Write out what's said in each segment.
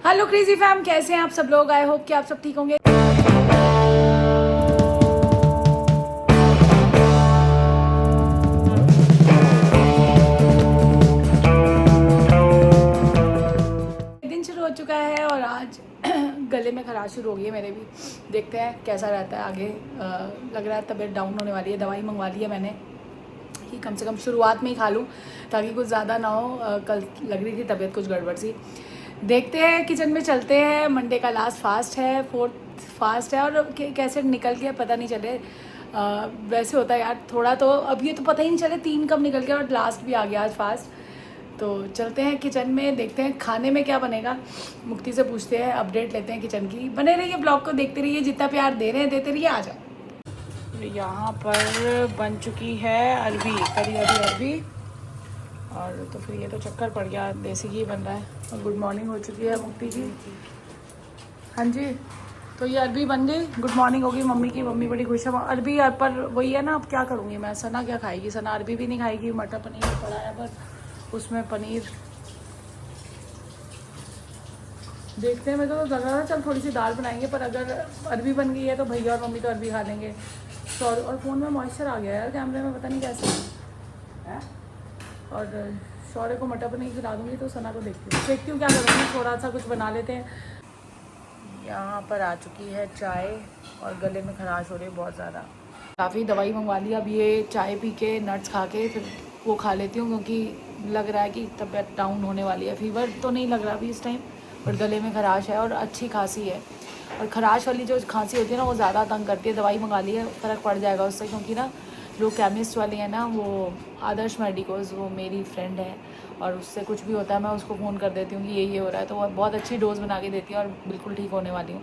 Hello crazy fam, कैसे हैं आप सब लोग। आई होप कि आप सब ठीक होंगे। दिन शुरू हो चुका है और आज गले में खराश शुरू हो गई है मेरे भी। देखते हैं कैसा रहता है आगे। लग रहा है तबीयत डाउन होने वाली है। दवाई मंगवा ली है मैंने कि कम से कम शुरुआत में ही खा लूँ ताकि कुछ ज़्यादा ना हो। कल लग रही थी तबीयत कुछ गड़बड़ सी। देखते हैं, किचन में चलते हैं। मंडे का लास्ट फास्ट है, 4th फास्ट है और कैसे निकल गया पता नहीं चले। वैसे होता है यार थोड़ा, तो अब ये तो पता ही नहीं चले 3 कब निकल गया और लास्ट भी आ गया आज फास्ट। तो चलते हैं किचन में, देखते हैं खाने में क्या बनेगा। मुक्ति से पूछते हैं, अपडेट लेते हैं किचन की। बने रहिए, ब्लॉग को देखते रहिए, जितना प्यार दे रहे हैं देते रहिए। आ जाओ। यहाँ पर बन चुकी है अरबी, करी अरबी। और तो फिर ये तो चक्कर पड़ गया, देसी घी बन रहा है और गुड मॉर्निंग हो चुकी है मुक्ति की। हाँ जी, तो ये अरबी बन गई। गुड मॉर्निंग होगी मम्मी की। मम्मी बड़ी खुश है। अरबी पर वही है ना, अब क्या करूँगी मैं। सना क्या खाएगी? सना अरबी भी नहीं खाएगी। मटर पनीर पड़ा है पर उसमें पनीर देखते हैं। मेरे को तो लग रहा था चल थोड़ी सी दाल बनाएंगे, पर अगर अरबी बन गई है तो भैया और मम्मी तो अरबी खा लेंगे। और फ़ोन में मॉइस्चर आ गया यार, कैमरे में पता नहीं कैसे है। और शौर्य को मटर पनीर खिला दूँगी तो सना को देखती हूँ क्या करूँगी। थोड़ा सा कुछ बना लेते हैं। यहाँ पर आ चुकी है चाय और गले में खराश हो रही है बहुत ज़्यादा। काफ़ी दवाई मंगवा ली। अब ये चाय पी के नट्स खा के फिर वो खा लेती हूँ, क्योंकि लग रहा है कि तबीयत डाउन होने वाली है। फीवर तो नहीं लग रहा अभी इस टाइम, पर गले में खराश है और अच्छी खांसी है। और खराश वाली जो खांसी होती है ना, वो ज़्यादा तंग करती है। दवाई मंगा ली है, फ़र्क पड़ जाएगा उससे, क्योंकि ना जो केमिस्ट वाली है ना, वो आदर्श मेडिकोज, वो मेरी फ्रेंड है और उससे कुछ भी होता है मैं उसको फ़ोन कर देती हूँ कि ये हो रहा है, तो वो बहुत अच्छी डोज़ बना के देती है और बिल्कुल ठीक होने वाली हूँ।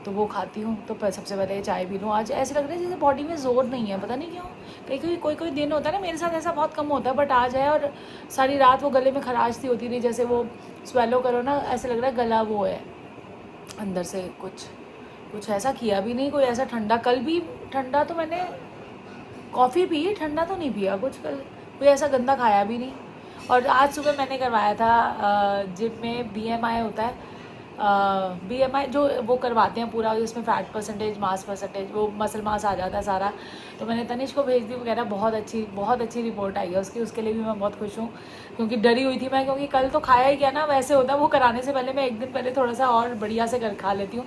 तो वो खाती हूँ। तो सबसे पहले चाय पी लूँ। आज ऐसे लग रहा है जैसे बॉडी में ज़ोर नहीं है, पता नहीं क्यों। कोई दिन होता है ना, मेरे साथ ऐसा बहुत कम होता है, बट आज है। और सारी रात वो गले में खराश सी होती रही, जैसे वो स्वेलो करो ना, ऐसे लग रहा है गला वो है अंदर से। कुछ ऐसा किया भी नहीं, कोई ऐसा ठंडा। कल भी ठंडा तो मैंने कॉफ़ी पी, ठंडा तो नहीं पिया कुछ। कल कोई ऐसा गंदा खाया भी नहीं। और आज सुबह मैंने करवाया था जिम में BMI होता है। BMI जो वो करवाते हैं पूरा, जिसमें फैट परसेंटेज, मास परसेंटेज, वो मसल मास आ जाता है सारा। तो मैंने तनिष को भेज दी वगैरह। बहुत अच्छी रिपोर्ट आई है उसकी। उसके लिए भी मैं बहुत खुश हूँ, क्योंकि डरी हुई थी मैं, क्योंकि कल तो खाया ही क्या ना। वैसे होता है वो कराने से पहले मैं एक दिन पहले थोड़ा सा और बढ़िया से खा लेती हूँ,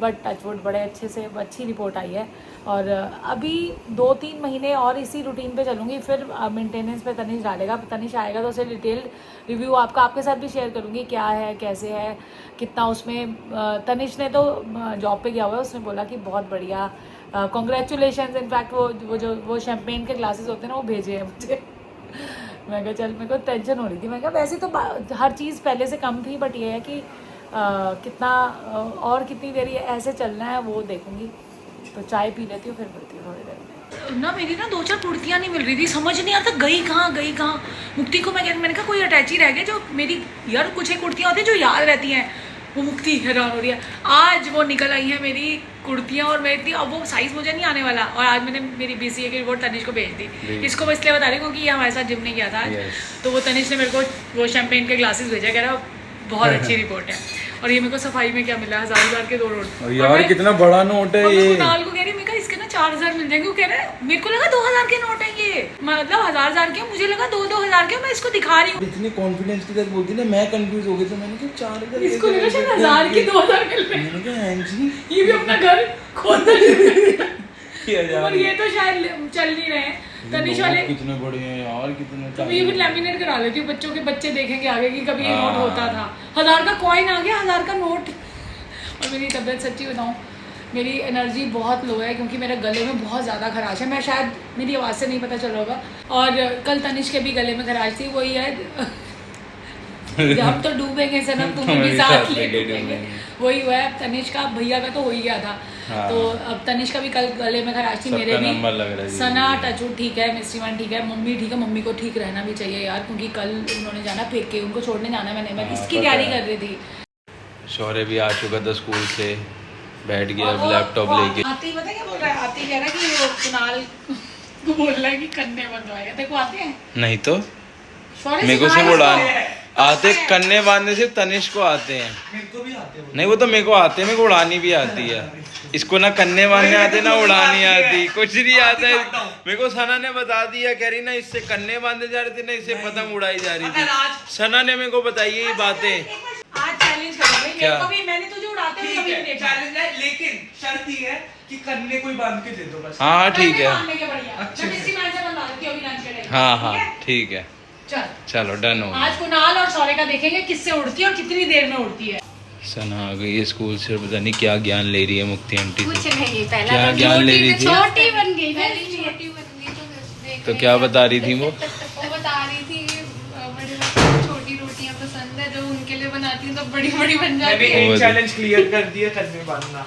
बट टचवुड बड़े अच्छी रिपोर्ट आई है। और अभी 2-3 महीने और इसी रूटीन पे चलूँगी, फिर मेंटेनेंस पे तनिष डालेगा। तनिष आएगा तो उसे डिटेल रिव्यू आपके साथ भी शेयर करूँगी, क्या है कैसे है कितना उसमें। तनिष ने तो जॉब पे गया हुआ है, उसने बोला कि बहुत बढ़िया, कॉन्ग्रेचुलेशन। इनफैक्ट वो शैम्पेन के ग्लासेस होते हैं ना, वो भेजे हैं मुझे। मैं कहा चल, मेरे को टेंशन हो रही थी। मैं कहा वैसे तो हर चीज़ पहले से कम थी, बट ये है कि कितना और कितनी देर ये ऐसे चलना है वो देखूंगी। तो चाय पी लेती हूँ, फिर मिलती हूँ थोड़ी देर ना। मेरी ना 2-4 कुर्तियाँ नहीं मिल रही थी, समझ नहीं आता गई कहाँ। मुक्ति को मैंने कहा कोई अटैची रह गया जो मेरी, यार कुछ एक कुर्तियाँ होती हैं जो याद रहती हैं। वो मुक्ति हैरान हो रही है। आज वो निकल आई है मेरी कुर्तियाँ और मेरी, अब वो साइज़ मुझे नहीं आने वाला। और आज मैंने मेरी BCA की रिपोर्ट तनिष को भेज दी। इसको मैं इसलिए बता रही हूँ क्योंकि ये हमारे साथ जिम नहीं गया था आज। तो वो तनिष ने मेरे को वो शैम्पेन के ग्लासेस भेजा, कह रहा बहुत अच्छी रिपोर्ट है। और ये मेरे को सफाई में क्या मिला, 1000 के 2 नोट। यार कितना बड़ा नोट है ये। कुणाल को कह रही, मैं इसके ना 4000 मिल जाएंगे। वो कह रहा है मेरे को लगा 2000 के नोट है ये, मतलब 1000 के, मुझे लगा 2-2000 के। मैं इसको दिखा रही हूँ इतनी कॉन्फिडेंस के साथ बोलती ना, मैं कंफ्यूज हो गई। तो मैंने कहा 4000, इसको लगा शायद 1000 के 2000 मिल रहे हैं। मैंने कहा हां जी, ये भी अपना घर खोद और ये तो शायद चल नहीं रहे हैं। तनिष वाले कितने बड़े हैं यार, कितने। तो ये भी लैमिनेट करा लेती हूँ, बच्चों के बच्चे देखेंगे आगे कि कभी ये नोट होता था। 1000 का कॉइन आ गया, 1000 का नोट। और मेरी तबीयत सच्ची बताऊँ, मेरी एनर्जी बहुत लो है, क्योंकि मेरे गले में बहुत ज़्यादा खराश है। मैं शायद मेरी आवाज़ से नहीं पता चल होगा। और कल तनिष के भी गले में खराश थी। वही है हम तो डूबेंगे सनम, तुम्हें भी साथ ले डूबेंगे। वही हुआ है। अब तनिष का, भैया का तो हो ही गया था। तो अब तनिष का भी कल गले में खराश थी, मेरे भी। सना टचवुड ठीक है, मिस्ट्रीमैन ठीक है, मम्मी ठीक है। मम्मी को ठीक रहना भी चाहिए यार, क्योंकि कल उन्होंने जाना पेके, उनको छोड़ने जाना। मैं इसकी तैयारी कर रही थी। शौर्य भी आ चुका था स्कूल से, बैठ गया लैपटॉप लेके। आती पता क्या बोल रहा है? आती कह रहा है कि वो कुणाल को बोल रहा है कि कन्ने बनवाएगा। देखो आते हैं नहीं तो मेरे को से वो आते कन्ने बांधने सिर्फ तनिष्क को आते हैं, मेरे को भी आते हैं। नहीं वो तो मेरे को आते हैं, मेरे को उड़ानी भी आती है। इसको ना कन्ने बांधने आते ना उड़ानी आती, कुछ नहीं आता है। मेरे को सना ने बता दिया, कह रही ना इससे कन्ने बांधे जा रहे थे ना, इससे पतंग उड़ाई जा रही थी। सना ने मेरे को बताई ये बातें। आज चैलेंज करो भाई, मेरे को भी, मैंने तुझे उड़ाते हुए कभी नहीं देखा। चैलेंज है, लेकिन शर्त ये है कि कन्ने कोई बांध के दे दो बस। हाँ ठीक है, बांधने के बढ़िया। मैं मिस्टी मैन से बंधा देती हूँ अभी लंच के टाइम। हाँ हाँ ठीक है, चल चलो डन हो। आज कुणाल और शौर्य का देखेंगे किससे उड़ती है और कितनी देर में उड़ती है। सना आ गई है स्कूल से, पता नहीं क्या ज्ञान ले रही है मुक्ति आंटी कुछ से। नहीं, पहला क्या तो ज्ञान ले रही थी? छोटी बन गई, पहली छोटी बन गई तो देख तो रहे क्या हैं। बता रही थी वो? वो बता रही थी कि बड़े बच्चों को छोटी रोटियां पसंद है, जो उनके लिए बनाती हूँ तो बड़ी बड़ी बन मैंने जाती है। एक चैलेंज क्लियर कर दिया, कन्ने बांधना।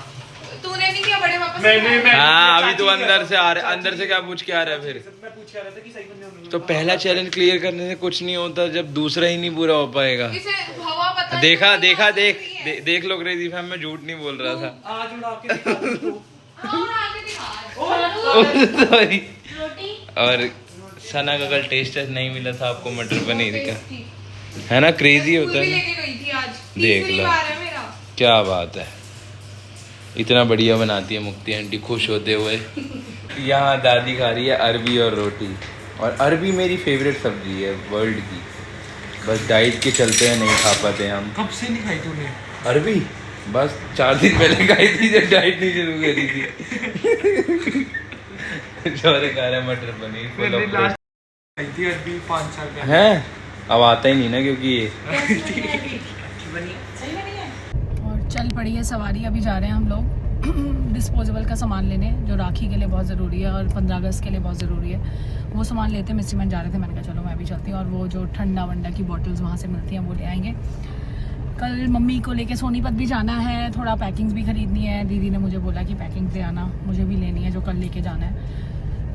तूने नहीं किया, बड़े पापा से मैंने- खाया। हाँ अभी तो अंदर से आ रहा है, अंदर से क्या पूछ के आ रहा है फिर? मैं पूछ रहा था कि सही बंदे होंगे। तो पहला चैलेंज क्लियर करने से कुछ नहीं होता जब दूसरा ही नहीं पूरा हो पाएगा। इसे हवा पता नहीं देखा कितनी देखा आवाज देख होती है। देख लो क्रेजी फैम, मैं झूठ नहीं बोल रहा था। आज उड़ा के दिखा दो। हाँ, आगे दिखा। सॉरी। रोटी और सना का कल टेस्ट नहीं मिला था आपको मटर पनीर का, टेस्टी। है ना? क्रेजी स्कूल होता भी है ना? लेके गई थी आज, देख तीसरी लो। बार है मेरा। क्या बात है, इतना बढ़िया बनाती है मुक्ति आंटी खुश होते हुए। यहाँ दादी खा रही है अरबी और रोटी, और अरबी मेरी फेवरेट सब्जी है वर्ल्ड की, बस डाइट के चलते हैं नहीं खा पाते हम। कब से नहीं खाई तूने? अरबी बस 4 दिन पहले खाई थी जब डाइट नहीं शुरू करी थी। शौर्य खा रहा है मटर पनीर full मैंने of लास्ट खाई थी अभी 5 साल protein। पहले। हैं अब आता ही नहीं ना क्योंकि ये और चल पड़ी है सवारी, अभी जा रहे हैं हम लोग डिस्पोजेबल का सामान लेने, जो राखी के लिए बहुत ज़रूरी है और 15 अगस्त के लिए बहुत ज़रूरी है। वो सामान लेते मिस्टी मैन जा रहे थे, मैंने कहा चलो मैं भी चलती हूँ। और वो जो ठंडा वंडा की बॉटल्स वहाँ से मिलती हैं वो ले आएंगे। कल मम्मी को लेके सोनीपत भी जाना है, थोड़ा पैकिंग्स भी ख़रीदनी है। दीदी ने मुझे बोला कि पैकिंग ले आना, मुझे भी लेनी है जो कल लेके जाना है।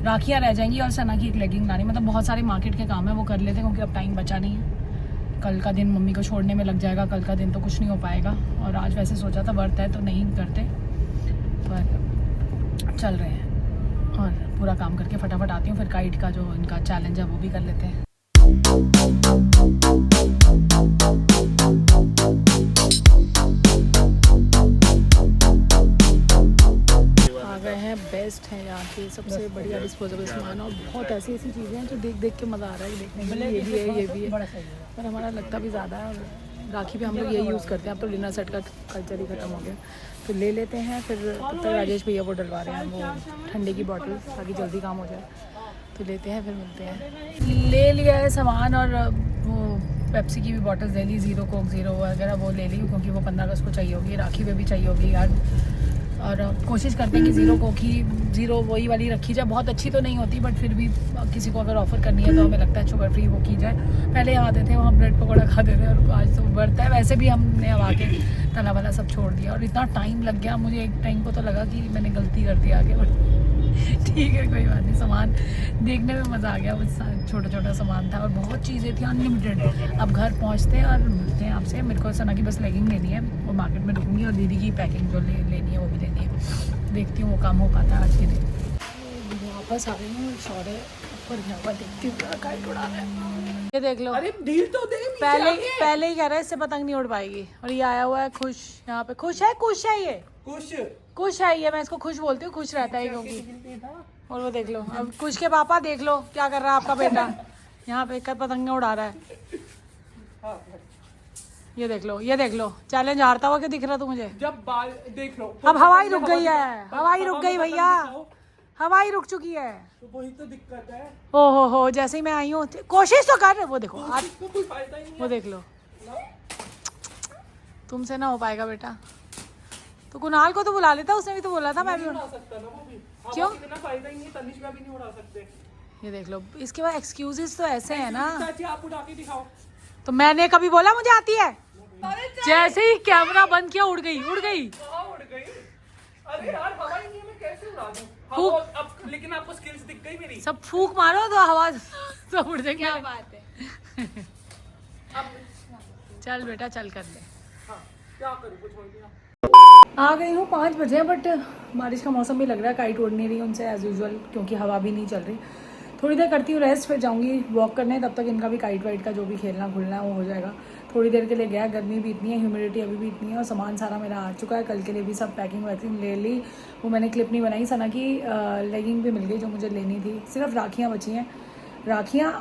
राखियाँ रह जाएंगी और सना की एक लेगिंग लानी, मतलब बहुत सारे मार्केट के काम है वो कर लेते हैं क्योंकि अब टाइम बचा नहीं है। कल का दिन मम्मी को छोड़ने में लग जाएगा, कल का दिन तो कुछ नहीं हो पाएगा। और आज वैसे सोचा था व्रत है तो नहीं करते, पर चल रहे हैं और पूरा काम करके फटाफट आती हूँ। फिर काइट का जो इनका चैलेंज है वो भी कर लेते हैं। आ गए हैं, बेस्ट है यहाँ के सबसे बढ़िया डिस्पोजेबल सामान, और बहुत ऐसी ऐसी चीज़ें हैं जो देख देख के मज़ा आ रहा है देखने में। ये भी है, ये भी है, पर हमारा लगता भी ज़्यादा है। और राखी पे हम लोग यही यूज़ करते हैं, अब तो डिनर सेट का कल्चर ही ख़त्म हो गया। तो ले लेते हैं, फिर तब तक राजेश भैया वो डलवा रहे हैं वो ठंडे की बॉटल ताकि जल्दी काम हो जाए। तो लेते हैं फिर मिलते हैं। ले लिया है सामान, और वो पेप्सी की भी बॉटल्स ले ली, ज़ीरो कोक ज़ीरो वगैरह वो ले ली क्योंकि वो 15 अगस्त को चाहिए होगी, राखी पे भी चाहिए होगी यार। और कोशिश करते हैं कि ज़ीरो कोक ही, ज़ीरो वही वाली रखी जाए। बहुत अच्छी तो नहीं होती बट फिर भी किसी को अगर ऑफ़र करनी है तो हमें लगता है शुगर फ्री वो की जाए। पहले आते थे वहाँ ब्रेड पकौड़ा खाते थे, और आज तो बढ़ता है। वैसे भी हमने अब आके तला वाला सब छोड़ दिया, और इतना टाइम लग गया मुझे, एक टाइम को तो लगा कि मैंने गलती कर दी आगे, बट ठीक है कोई बात नहीं। सामान देखने में मज़ा आ गया, वो छोटा छोटा सामान था और बहुत चीज़ें थी अनलिमिटेड। अब घर पहुँचते हैं और मिलते हैं आपसे। मेरे को सना की बस लेगिंग लेनी है, वो मार्केट में रुकूंगी, और दीदी की पैकिंग जो लेनी है वो भी लेनी है। देखती हूँ वो काम हो पाता है आज के दिन। वापस आ गई हूँ, शौर्य ऊपर गया हुआ, देखती हूँ काइट उड़ा रहा है। ये देख लो, अरे डील तो दे, नीचे पहले आके। पहले ही कह रहा है इससे पतंग नहीं उड़ पाएगी, और ये आया हुआ है खुश। यहाँ पे खुश है ये खुश है ये, मैं इसको खुश बोलती हूँ, खुश रहता है क्योंकि। और वो देख लो, अब कुछ के पापा देख लो क्या कर रहा है आपका बेटा, यहाँ पे कई पतंगे उड़ा रहा है। ये देख लो, ये देख लो, चैलेंज हारता हुआ क्या दिख रहा तू मुझे? जब बाल देख लो, अब हवाई रुक गई है, हवाई रुक गई भैया, हवाई रुक चुकी है। तो वही तो दिक्कत है। हो जैसे ही मैं आई हूँ, कोशिश तो कर। वो देखो आज, इसको कोई फायदा ही नहीं वो देख लो, तुमसे ना हो पाएगा बेटा। तो कुणाल को तो बुला लेता, उसने भी तो बोला था। मैं भी उड़ा सकता ना वो भी। क्यों? इतना फायदा ही नहीं, तनिष्का भी नहीं उड़ा सकते। ये देख लो, इसके बाद एक्सक्यूजेस तो ऐसे है ना। चाची आप उड़ा के दिखाओ। तो मैंने कभी बोला मुझे आती है? जैसे ही कैमरा बंद किया उड़ गई। कहाँ उड़ गई? अरे यार हवा ही नहीं है, मैं कैसे उड़ा दूं? फूक। अब लेकिन आपको स्किल्स दिख गई मेरी। सब फूक मारो तो हवा सब उड़ जाएंगे। क्या बात है। चल बेटा चल कर ले। हाँ, क्या करूं, कुछ हो गया। आ गई हूँ 5 बजे, बट बारिश का मौसम भी लग रहा है, काइट उड़ नहीं रही उनसे एज यूजुअल क्योंकि हवा भी नहीं चल रही। थोड़ी देर करती हूँ रेस्ट, फिर जाऊँगी वॉक करने, तब तक इनका भी काइट वाइट का जो भी खेलना खुलना है वो हो जाएगा। थोड़ी देर के लिए गया, गर्मी भी इतनी है, ह्यूमिडिटी अभी भी इतनी है, और सामान सारा मेरा आ चुका है। कल के लिए भी सब पैकिंग वैकिंग ले ली। वो मैंने क्लिप नहीं बनाई, सना की लेगिंग भी मिल गई जो मुझे लेनी थी। सिर्फ राखियाँ बची हैं, राखियाँ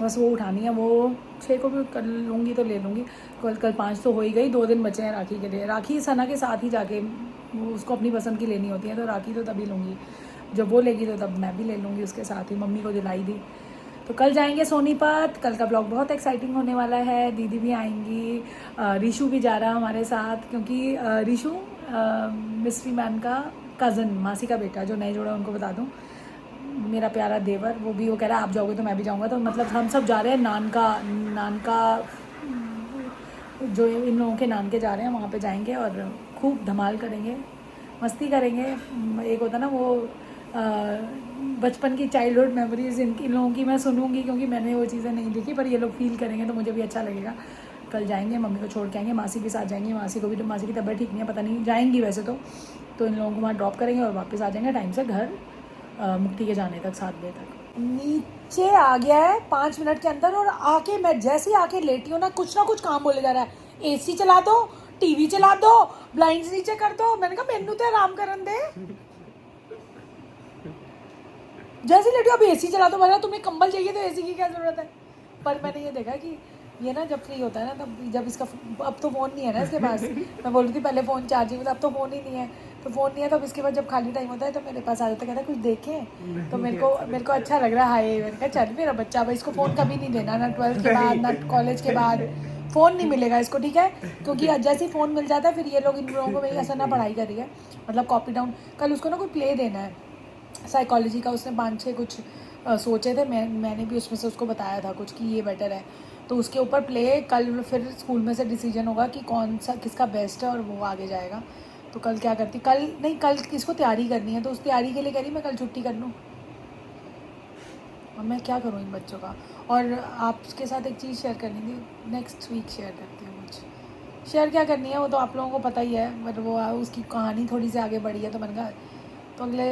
बस वो उठानी है। वो 6 को भी कर लूँगी तो ले लूँगी, कल 5 तो हो ही गई। 2 दिन बचे हैं राखी के लिए। राखी सना के साथ ही जाके वो उसको अपनी पसंद की लेनी होती है, तो राखी तो तभी लूँगी जब वो लेगी, तो तब मैं भी ले लूँगी उसके साथ ही। मम्मी को दिलाई दी। तो कल जाएंगे सोनीपत। कल का ब्लॉग बहुत एक्साइटिंग होने वाला है। दीदी भी आएंगी, रिशु भी जा रहा है हमारे साथ, क्योंकि रिशु मिस्ट्री मैन का कज़न, मासी का बेटा, जो नए जोड़ा उनको बता दूँ, मेरा प्यारा देवर, वो भी वो कह रहा है आप जाओगे तो मैं भी जाऊँगा। तो मतलब हम सब जा रहे हैं नानका जो इन लोगों के नानके जा रहे हैं वहाँ पे जाएंगे और खूब धमाल करेंगे, मस्ती करेंगे। एक होता ना वो बचपन की चाइल्डहुड मेमोरीज इन लोगों की मैं सुनूंगी, क्योंकि मैंने वो चीज़ें नहीं देखी, पर ये लोग फील करेंगे तो मुझे भी अच्छा लगेगा। कल जाएंगे, मम्मी को छोड़ के आएंगे, मासी भी साथ जाएंगी। मासी को भी, तो मासी की तबीयत ठीक नहीं है, पता नहीं जाएंगी वैसे तो इन लोगों को वहाँ ड्रॉप करेंगे और वापस आ जाएंगे टाइम से घर, मुक्ति के जाने तक 7 बजे तक। नीचे आ गया है 5 मिनट के अंदर, और आके मैं जैसे ही आके लेटी हूँ ना कुछ काम बोले जा रहा है। AC चला दो, TV चला दो, ब्लाइंड्स नीचे कर दो। मैंने कहा मैनू तो आराम करन दे। जैसे लेटी अभी AC चला दो, बोला तुम्हें कंबल चाहिए तो AC की क्या ज़रूरत है। पर मैंने ये देखा कि ये ना जब फ्री होता है ना, तब जब इसका अब तो फ़ोन नहीं है ना इसके पास। मैं बोल रही थी पहले फ़ोन चार्जिंग में, अब तो फ़ोन ही नहीं है। तो फ़ोन नहीं है तो अब इसके बाद जब खाली टाइम होता है तो मेरे पास आ जाता है, कहता है कुछ देखें। तो मेरे को अच्छा लग रहा है। मैंने कहा चल मेरा बच्चा, भाई इसको फ़ोन कभी नहीं देना, ना 12th के बाद ना कॉलेज के बाद फ़ोन नहीं मिलेगा इसको, ठीक है। क्योंकि जैसे ही फ़ोन मिल जाता है फिर ये लोग, इन लोगों को मेरी असर ना पढ़ाई कर रही है, मतलब कॉपी डाउन। कल उसको ना कोई प्ले देना है साइकोलॉजी का, उसने 5-6 कुछ सोचे थे। मैंने भी उसमें से उसको बताया था कुछ कि ये बेटर है, तो उसके ऊपर प्ले कल फिर स्कूल में से डिसीजन होगा कि कौन सा किसका बेस्ट है और वो आगे जाएगा। तो कल क्या करती, कल किसको तैयारी करनी है, तो उस तैयारी के लिए कह रही मैं कल छुट्टी कर लूँ। और मैं क्या करूँ इन बच्चों का। और आपके साथ एक चीज़ शेयर करनी थी, नेक्स्ट वीक शेयर करती हूँ। कुछ शेयर क्या करनी है वो तो आप लोगों को पता ही है, बट वो उसकी कहानी थोड़ी सी आगे बढ़ी है, तो मैंने कहा तो अगले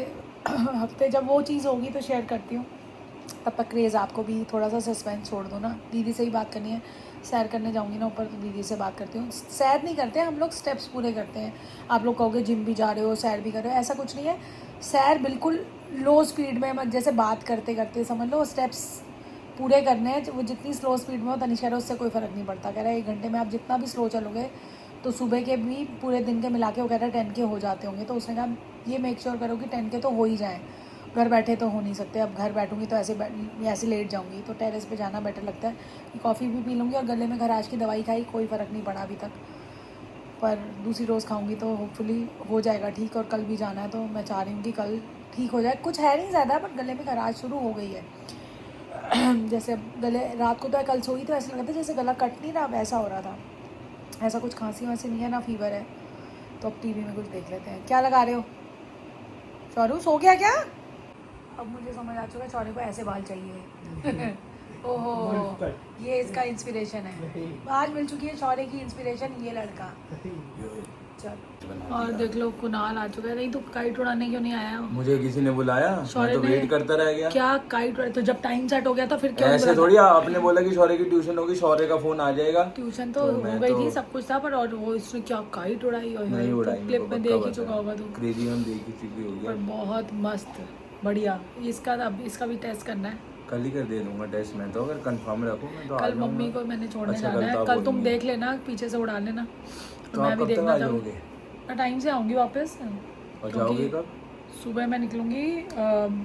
हफ्ते जब वो चीज़ होगी तो शेयर करती हूँ। तब तक क्रेज़ आपको भी थोड़ा सा सस्पेंस छोड़ दो ना। दीदी से ही बात करनी है, सैर करने जाऊँगी ना ऊपर, तो दीदी से बात करती हूँ। सैर नहीं करते हम लोग, स्टेप्स पूरे करते हैं। आप लोग कहोगे जिम भी जा रहे हो, सैर भी कर रहे हो, ऐसा कुछ नहीं है। सैर बिल्कुल लो स्पीड में, मत जैसे बात करते करते समझ लो, स्टेप्स पूरे करने हैं। वो जितनी स्लो स्पीड में हो, तनिष्क उससे कोई फ़र्क नहीं पड़ता। कह रहा है 1 घंटे में आप जितना भी स्लो चलोगे तो सुबह के भी पूरे दिन के मिला के वो कह रहा है 10 के हो जाते होंगे। तो उसने कहा ये मेक श्योर करो कि 10 के तो हो ही जाएँ, घर बैठे तो हो नहीं सकते। अब घर बैठूंगी तो ऐसे लेट जाऊंगी, तो टेरेस पे जाना बेटर लगता है। कॉफ़ी भी पी लूँगी और गले में खराश की दवाई खाई, कोई फ़र्क नहीं पड़ा अभी तक, पर दूसरी रोज़ खाऊंगी तो होपफुली हो जाएगा ठीक। और कल भी जाना है तो मैं चाह रही हूँ कि कल ठीक हो जाए। कुछ है नहीं ज़्यादा, बट गले में खराश शुरू हो गई है। जैसे गले रात को तो कल सोई तो ऐसा लगा था जैसे गला कट नहीं रहा, वैसा हो रहा था। ऐसा कुछ खांसी वांसी नहीं है, ना फीवर है। तो अब TV में कुछ देख लेते हैं। क्या लगा रहे हो चौरू, सो गया क्या? अब मुझे समझ आ चुका है चौरे को ऐसे बाल चाहिए। ओहो, ये इसका इंस्पिरेशन है। आज मिल चुकी है चौरे की इंस्पिरेशन, ये लड़का। चल, और देख लो कुणाल आ चुका है। नहीं तो काइट उड़ाने क्यों नहीं आया? मुझे किसी ने बुलाया, मैं तो वेट करता रह गया। क्या काइट उड़ा, तो जब टाइम सेट हो गया तो फिर क्यों? ऐसे थोड़ी आपने बोला कि शौर्य की ट्यूशन होगी, शौर्य का फोन आ जाएगा। ट्यूशन तो हो गई थी, सब कुछ था, पर और वो इसने क्या काइट उड़ाई। और नहीं उड़ाई, क्लिप में देख ही चुका होगा तू। क्रेजी हम देख ही चुकी होगी। पर बहुत मस्त, बढ़िया। इसका भी टेस्ट करना है, कल ही कर दे दूंगा टेस्ट में। तो अगर कंफर्म रखो मैं तो कल मम्मी को मैंने छोड़ने अच्छा, जाना है। कल तुम देख लेना, पीछे से उड़ा लेना, तो मैं भी देखना चाहूँगी। मैं टाइम से आऊँगी वापस। और जाओगी कब? सुबह मैं निकलूँगी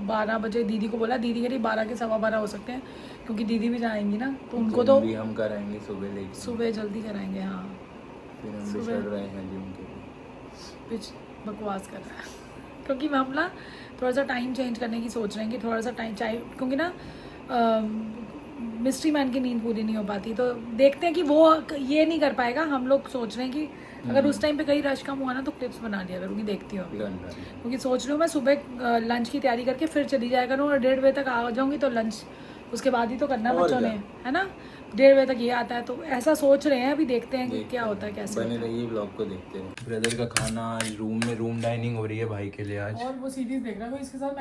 12 बजे। दीदी को बोला, दीदी कह रही 12 के 12:15 हो सकते हैं, क्योंकि दीदी भी जाएंगी ना, तो उनको तो भी हम कराएंगे सुबह, लेके सुबह जल्दी कराएंगे। हाँ, फिर हम भी चढ़ रहे हैं जिम के कुछ बकवास कर रहा है। क्योंकि हम ना थोड़ा सा टाइम चेंज करने की सोच रहे हैं कि थोड़ा सा टाइम चाहिए, क्योंकि ना मिस्ट्री मैन की नींद पूरी नहीं हो पाती। तो देखते हैं कि वो ये नहीं कर पाएगा। हम लोग सोच रहे हैं कि अगर उस टाइम पे कहीं रश कम हुआ ना तो क्लिप्स बना लिया करूँगी, देखती हूँ अभी। क्योंकि सोच रही हूँ मैं सुबह लंच की तैयारी करके फिर चली जाया करूँ, और 1:30 बजे तक आ जाऊँगी तो लंच उसके बाद ही तो करना बच्चों ने, है ना। 1:30 बजे तक ये आता है, तो ऐसा सोच रहे हैं, अभी देखते हैं कि क्या होता है, कैसे बने रहिए ब्लॉग को देखते हैं। ब्रदर का खाना आज रूम डाइनिंग हो रही है भाई के लिए आज। और वो सीरीज देख रहा है इसके साथ।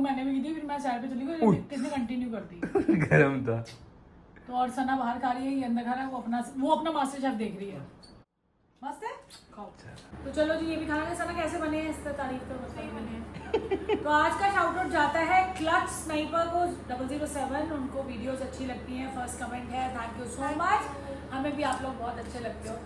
मैंने भी की थी, फिर मैं साइड पे चली गई, किसने कंटिन्यू कर दी। गरम था तो और सना बाहर खा रही है, ये अंदर खा रहा है, वो अपना मास्टर शेफ देख रही है। मस्त है, खाओ। तो चलो जी, ये भी खाना है। सना कैसे बने हैं, इस तारीफ तो सही बने हैं। तो आज का शाउट आउट जाता है क्लच स्नाइपर को 007। उनको वीडियोस अच्छी लगती हैं, फर्स्ट कमेंट है, थैंक यू सो मच। हमें भी आप लोग बहुत अच्छे लगते हो।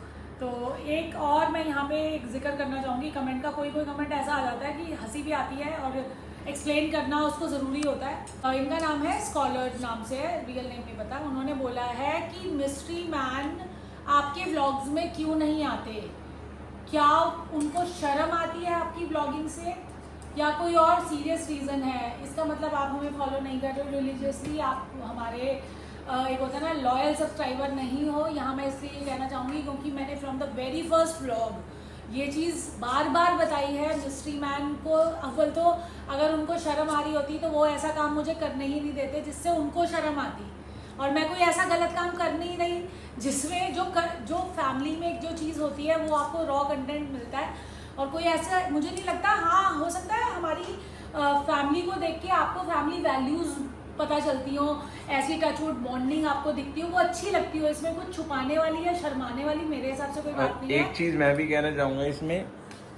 तो एक और मैं यहाँ पे एक जिक्र करना चाहूँगी कमेंट का। कोई कमेंट ऐसा आ जाता है कि हंसी भी आती है और एक्सप्लेन करना उसको ज़रूरी होता है। इनका नाम है स्कॉलर, नाम से है, रियल नेम नहीं पता। उन्होंने बोला है कि मिस्ट्री मैन आपके व्लॉग्स में क्यों नहीं आते, क्या उनको शर्म आती है आपकी व्लॉगिंग से, या कोई और सीरियस रीज़न है। इसका मतलब आप हमें फॉलो नहीं कर रहे हो रिलीजियसली, आप हमारे एक होता है ना लॉयल सब्सक्राइबर नहीं हो। यहाँ मैं इसलिए ये कहना चाहूँगी क्योंकि मैंने from the very first vlog ये चीज़ बार बार बताई है। मिस्ट्री मैन को अव्वल तो अगर उनको शर्म आ रही होती तो वो ऐसा काम मुझे करने ही नहीं देते जिससे उनको शर्म आती, और मैं कोई ऐसा गलत काम करनी ही नहीं जिसमें जो फैमिली में जो चीज़ होती है वो आपको रॉ कंटेंट मिलता है। और कोई ऐसा मुझे नहीं लगता, हाँ हो सकता है हमारी फैमिली को देख के आपको फैमिली वैल्यूज़ पता चलती हो, ऐसी टचवुड बॉन्डिंग आपको दिखती हो, वो अच्छी लगती हो। इसमें कुछ छुपाने वाली या शर्माने वाली मेरे हिसाब से कोई बात नहीं है। एक चीज मैं भी कहना चाहूंगा, इसमें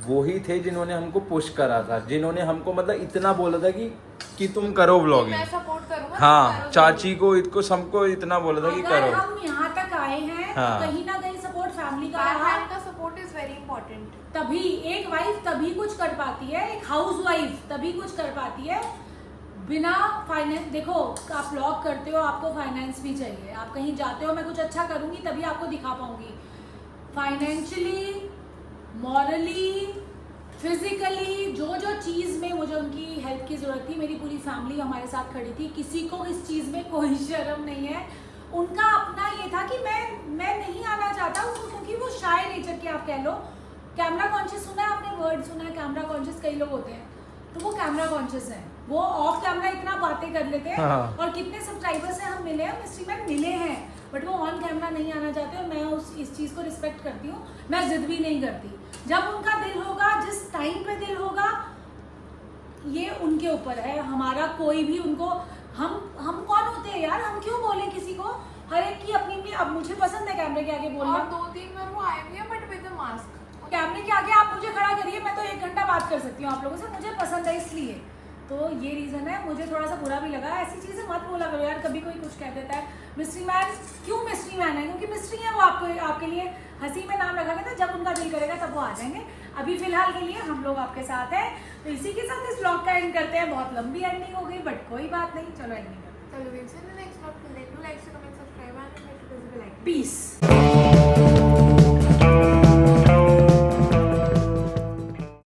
वो ही थे जिन्होंने हमको पुश करा था, जिन्होंने हमको मतलब इतना बोला था कि तुम करो व्लॉगिंग। मैं सपोर्ट करूंगा। हाँ, चाची को इसको सबको इतना बोला था कि अगर करो। हम यहाँ तक आए हैं हाँ। तो कहीं ना कहीं सपोर्ट फैमिली का बाहर रहा। का सपोर्ट इज वेरी इंपॉर्टेंट। तभी एक वाइफ तभी कुछ कर पाती है, एक हाउस वाइफ तभी कुछ कर पाती है बिना फाइनेंस। देखो आप व्लॉग करते हो, आपको फाइनेंस भी चाहिए। आप कहीं जाते हो, मैं कुछ अच्छा करूंगी तभी आपको दिखा पाऊंगी। फाइनेंशियली, मॉरली, फिजिकली जो चीज़ में मुझे उनकी हेल्प की ज़रूरत थी, मेरी पूरी फैमिली हमारे साथ खड़ी थी। किसी को इस चीज़ में कोई शर्म नहीं है। उनका अपना ये था कि मैं नहीं आना चाहता क्योंकि वो शाय नेचर के आप कह लो। कैमरा कॉन्शियस सुना है आपने, वर्ड सुना है कैमरा कॉन्शियस, कई लोग होते हैं, तो वो कैमरा कॉन्शियस है। वो ऑफ कैमरा इतना बातें कर लेते हैं। हाँ। और कितने सब्सक्राइबर से हम मिले हैं, मिस्ट्री मैन मिले हैं, बट वो ऑन कैमरा नहीं आना चाहते। और मैं इस चीज़ को रिस्पेक्ट करती हूँ, मैं जिद भी नहीं करती। जब उनका दिल होगा, जिस टाइम पे दिल होगा, ये उनके ऊपर है। हमारा कोई भी उनको हम कौन होते हैं यार, हम क्यों बोले किसी को। हर एक की अपनी अब मुझे पसंद है कैमरे के आगे बोलना। और 2-3 बार वो आए भी हैं बट विद अ मास्क। कैमरे के आगे आप मुझे खड़ा करिए, मैं तो 1 घंटा बात कर सकती हूँ आप लोगों से, मुझे पसंद है इसलिए। तो ये रीज़न है। मुझे थोड़ा सा बुरा भी लगा, ऐसी चीज़ें मत बोला करो यार। कभी कोई कुछ कह देता है मिस्ट्री मैन, क्यों मिस्ट्री मैन है? क्योंकि मिस्ट्री है वो, आपके लिए हंसी में नाम रखा गया था। जब उनका दिल करेगा तब वो आ जाएंगे। अभी फिलहाल के लिए हम लोग आपके साथ हैं। तो इसी के साथ इस व्लॉग का एंड करते हैं। बहुत लंबी एंडिंग हो गई बट कोई बात नहीं, चलो एंडिंग करते हैं। चलो, we'll see you in the next vlog. Till then, do like, share, comment, subscribe and hit the bell icon. Piece.